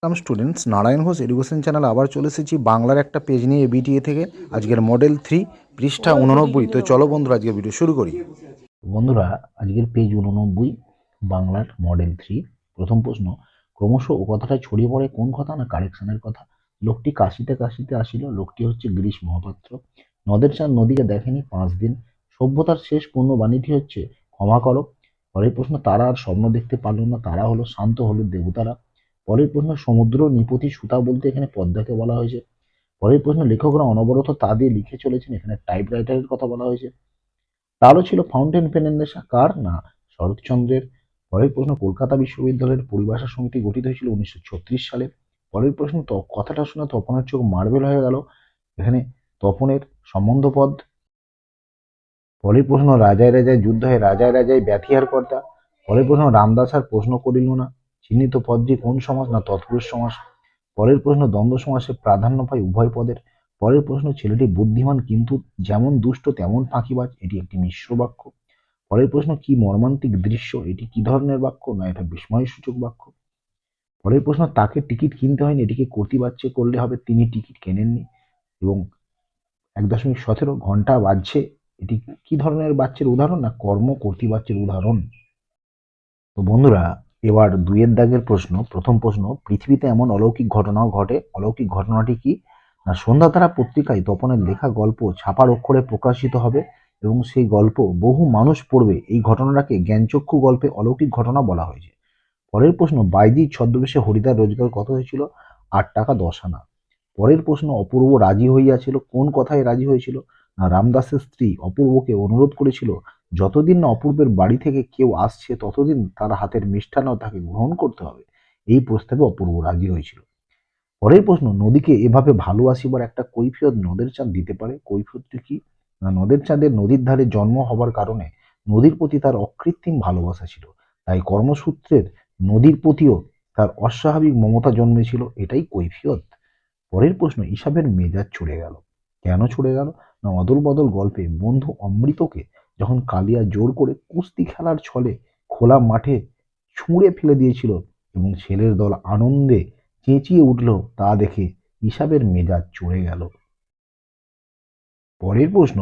Students, Narayan Ghosh education channel আবার চলে এসেছি বাংলার একটা পেজ নিয়ে এবিটিএ থেকে। আজকের মডেল 3 পৃষ্ঠা 89। তো চলো বন্ধুরা আজকে ভিডিও শুরু করি। বন্ধুরা, আজকের পেজ 89, বাংলার মডেল 3। প্রথম প্রশ্ন, ক্রমশ ও কথাটা ছড়িয়ে পড়ে কোন কথা? না কারেকশনের কথা। লোকটি কাশিতে কাশিতে আসিল। লোকটি হচ্ছে গিরিশ মহাপাত্র। নদের চাঁদ নদীকে দেখেনি 5 দিন। সভ্যতার শেষ পূর্ণ বাণীটি হচ্ছে ক্ষমা করো। পরের প্রশ্ন, তারা আর স্বপ্ন দেখতে পারল না। তারা হলো শান্ত হলো দেবতারা। পরের প্রশ্ন, সমুদ্র নিপতি সুতা বলতে এখানে পদ্মাকে বলা হয়েছে। পরের প্রশ্ন, লেখকরা অনবরত তা দিয়ে লিখে চলেছেন। এখানে টাইপরাইটারের কথা বলা হয়েছে। তারও ছিল ফাউন্টেন পেনের নেশা। কার? না শরৎচন্দ্রের। পরের প্রশ্ন, কলকাতা বিশ্ববিদ্যালয়ের পরিভাষা সমিতি গঠিত হয়েছিল 1936 সালে। পরের প্রশ্ন, কথাটা শুনে তপনের চোখ মার্বেল হয়ে গেল। এখানে তপনের সম্বন্ধপদ। পরের প্রশ্ন, রাজায় রাজায় যুদ্ধ হয় রাজায় রাজায় ব্যথিহার কর্তা। পরের প্রশ্ন, রামদাস আর প্রশ্ন করিল না। চিহ্নিত পদটি কোন সমাস? না তৎপুরুষ সমাস। পরের প্রশ্ন, দ্বন্দ্ব সমাসে প্রাধান্য পায় উভয় পদের। পরের প্রশ্ন, ছেলেটি বুদ্ধিমান কিন্তু যেমন দুষ্ট তেমন ফাঁকিবাজ। এটি একটি মিশ্র বাক্য। পরের প্রশ্ন, কি মর্মান্তিক দৃশ্য? এটি কি ধরনের বাক্য? না এটা বিস্ময়সূচক বাক্য। পরের প্রশ্ন, তাকে টিকিট কিনতে হয়নি। এটিকে কর্তৃবাচ্যে করলে হবে, তিনি টিকিট কেনেননি। এবং 1.17 ঘন্টা বাজছে, এটি কি ধরনের বাচ্যের উদাহরণ? না কর্ম কর্তৃবাচ্যের উদাহরণ। তো বন্ধুরা, এবার 2 দাগের প্রশ্ন। প্রথম প্রশ্ন, পৃথিবীতে এমন অলৌকিক ঘটনাও ঘটে। অলৌকিক ঘটনাটি কি? না সন্ধ্যাতারা পত্রিকায় তপনের লেখা গল্প ছাপার অক্ষরে প্রকাশিত হবে এবং সেই গল্প বহু মানুষ পড়বে। এই ঘটনাটাকে জ্ঞানচক্ষু গল্পে অলৌকিক ঘটনা বলা হয়েছে। পরের প্রশ্ন, বাইজির ছদ্মবেশে হরিদার রোজগার কত হয়েছিল? 8 টাকা 10 আনা। পরের প্রশ্ন, অপূর্ব রাজি হইয়াছিল। কোন কথায় রাজি হয়েছিল? না রামদাসের স্ত্রী অপূর্বকে অনুরোধ করেছিল যতদিন না অপূর্বের বাড়ি থেকে কেউ আসছে ততদিন তার হাতের মিষ্টান্ন তাকে গ্রহণ করতে হবে। এই প্রস্তাবে অপূর্ব রাজি হয়েছিল। পরের প্রশ্ন, নদীকে এভাবে ভালোবাসিবার একটা কৈফিয়ত নদের চাঁদ দিতে পারে। কৈফিয়তটি কি? না নদের চাঁদের নদীর ধারে জন্ম হবার কারণে নদীর প্রতি তার অকৃত্রিম ভালোবাসা ছিল। তাই কর্মসূত্রের নদীর প্রতিও তার অস্বাভাবিক মমতা জন্মেছিল। এটাই কৈফিয়ত। পরের প্রশ্ন, ইসাবের মেজাজ ছুড়ে গেল। কেন ছুড়ে গেল? না অদল বদল গল্পে বন্ধু অমৃতকে যখন কালিয়া জোর করে কুস্তি খেলার ছলে খোলা মাঠে ছুঁড়ে ফেলে দিয়েছিল এবং ছেলের দল আনন্দে চেঁচিয়ে উঠল, তা দেখে ইসাবের মেজাজ চড়ে গেল। পরের প্রশ্ন,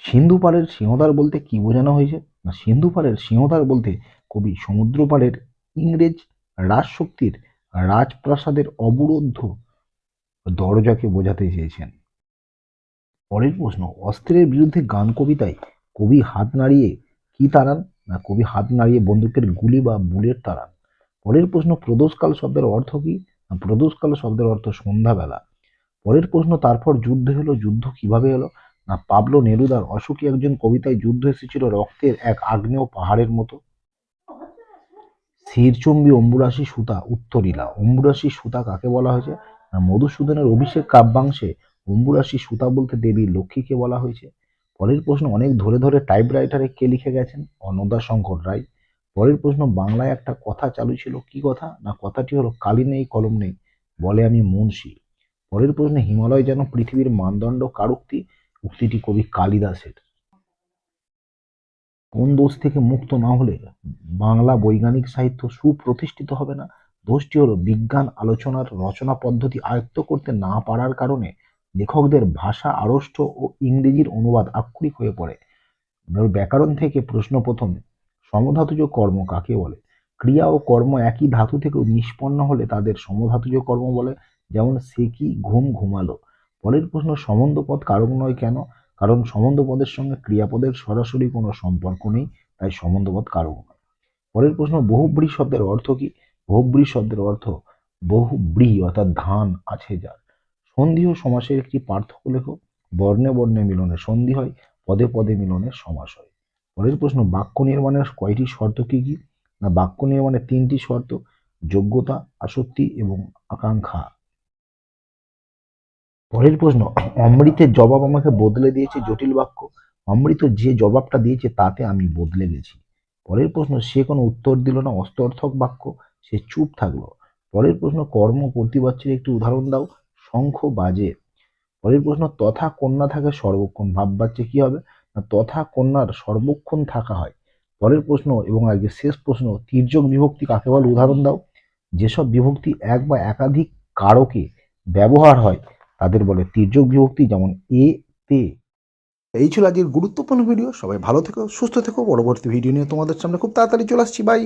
সিন্ধু পাড়ের সিংহদ্বার বলতে কি বোঝানো হয়েছে? না সিন্ধু পাড়ের সিংহদ্বার বলতে কবি সমুদ্র পাড়ের ইংরেজ রাজশক্তির রাজপ্রাসাদের অবরুদ্ধ দরজাকে বোঝাতে চেয়েছেন। পরের প্রশ্ন, অস্ত্রের বিরুদ্ধে গান কবিতায় কবি হাত নাড়িয়ে কি তাড়ান? না কবি হাত নাড়িয়ে বন্দুকের গুলি বা বুলেট তাড়ান। পরের প্রশ্ন, প্রদোষকাল শব্দের অর্থ কি? না প্রদোষকাল শব্দের অর্থ সন্ধ্যাবেলা। পরের প্রশ্ন, তারপর যুদ্ধ হলো। যুদ্ধ কিভাবে হলো? না পাবলো নেরুদার অশোকী একজন কবিতায় যুদ্ধ এসেছিল রক্তের এক আগ্নেয় পাহাড়ের মতো। শিরচুম্বী অম্বুরাশি সুতা উত্তরিলা। অম্বুরাশি সুতা কাকে বলা হয়েছে? না মধুসূদনের অভিষেক কাব্যাংশে অম্বুরাশি সুতা বলতে দেবী লক্ষ্মীকে বলা হয়েছে। পরের প্রশ্ন, অনেক ধরে ধরে টাইপরাইটারে কে লিখে গেছেন? অন্নদাশঙ্কর রায়। পরের প্রশ্ন, বাংলায় একটা কথা চালু ছিল। কি কথা? না কথাটি হলো, কালি নেই কলম নেই বলে আমি মুন্সি। পরের প্রশ্ন, হিমালয় যেন পৃথিবীর মানদণ্ড, কার উক্তি? উক্তিটি কবি কালিদাসের। কোন দোষ থেকে মুক্ত না হলে বাংলা বৈজ্ঞানিক সাহিত্য সুপ্রতিষ্ঠিত হবে না? দোষটি হলো বিজ্ঞান আলোচনার রচনা পদ্ধতি আয়ত্ত করতে না পারার কারণে লেখকদের ভাষা আড়ষ্ট ও ইংরেজির অনুবাদ আক্ষরিক হয়ে পড়ে। ব্যাকরণ থেকে প্রশ্ন প্রথম, সমধাতুজ কর্ম কাকে বলে? ক্রিয়া ও কর্ম একই ধাতু থেকে নিষ্পন্ন হলে তাদের সমধাতুজ কর্ম বলে। যেমন সে কি ঘুম ঘুমালো। পরের প্রশ্ন, সম্বন্ধ পদ কারক নয় কেন? কারণ সম্বন্ধ পদের সঙ্গে ক্রিয়াপদের সরাসরি কোনো সম্পর্ক নেই, তাই সম্বন্ধ পদ কারক নয়। পরের প্রশ্ন, বহুব্রী শব্দের অর্থ কি? বহুব্রী শব্দের অর্থ বহুব্রী অর্থাৎ ধান আছে যার। সন্ধি ও সমাসের একটি পার্থক্য লেখো। বর্ণে বর্ণে মিলনে সন্ধি হয়, পদে পদে মিলনে সমাস হয়। পরের প্রশ্ন, বাক্য নির্মাণের কয়টি শর্ত কি কি? না বাক্য নির্মাণের 3টি শর্ত, যোগ্যতা, আসক্তি এবং আকাঙ্ক্ষা। পরের প্রশ্ন, অমৃতের জবাব আমাকে বদলে দিয়েছে জটিল বাক্য। অমৃত যে জবাবটা দিয়েছে তাতে আমি বদলে গেছি। পরের প্রশ্ন, সে কোনো উত্তর দিল না অস্ত্রর্থক বাক্য, সে চুপ থাকলো। পরের প্রশ্ন, কর্ম কর্তৃবাচ্যের একটি উদাহরণ দাও। শঙ্খ বাজে। পরের প্রশ্ন, তথা কন্যা থাকে সর্বক্ষণ, ভাববাচ্যে কি হবে? না তথা কন্যার সর্বক্ষণ থাকা হয়। পরের প্রশ্ন এবং আজকে শেষ প্রশ্ন, তির্যক বিভক্তি কাকে বলে? উদাহরণ দাও। যেসব বিভক্তি এক বা একাধিক কারকে ব্যবহার হয় তাদের বলে তির্যক বিভক্তি, যেমন এ, তে। এই ছিল আজকের গুরুত্বপূর্ণ ভিডিও। সবাই ভালো থেকো, সুস্থ থেকো। পরবর্তী ভিডিও নিয়ে তোমাদের সামনে খুব তাড়াতাড়ি চলে আসছি। বাই।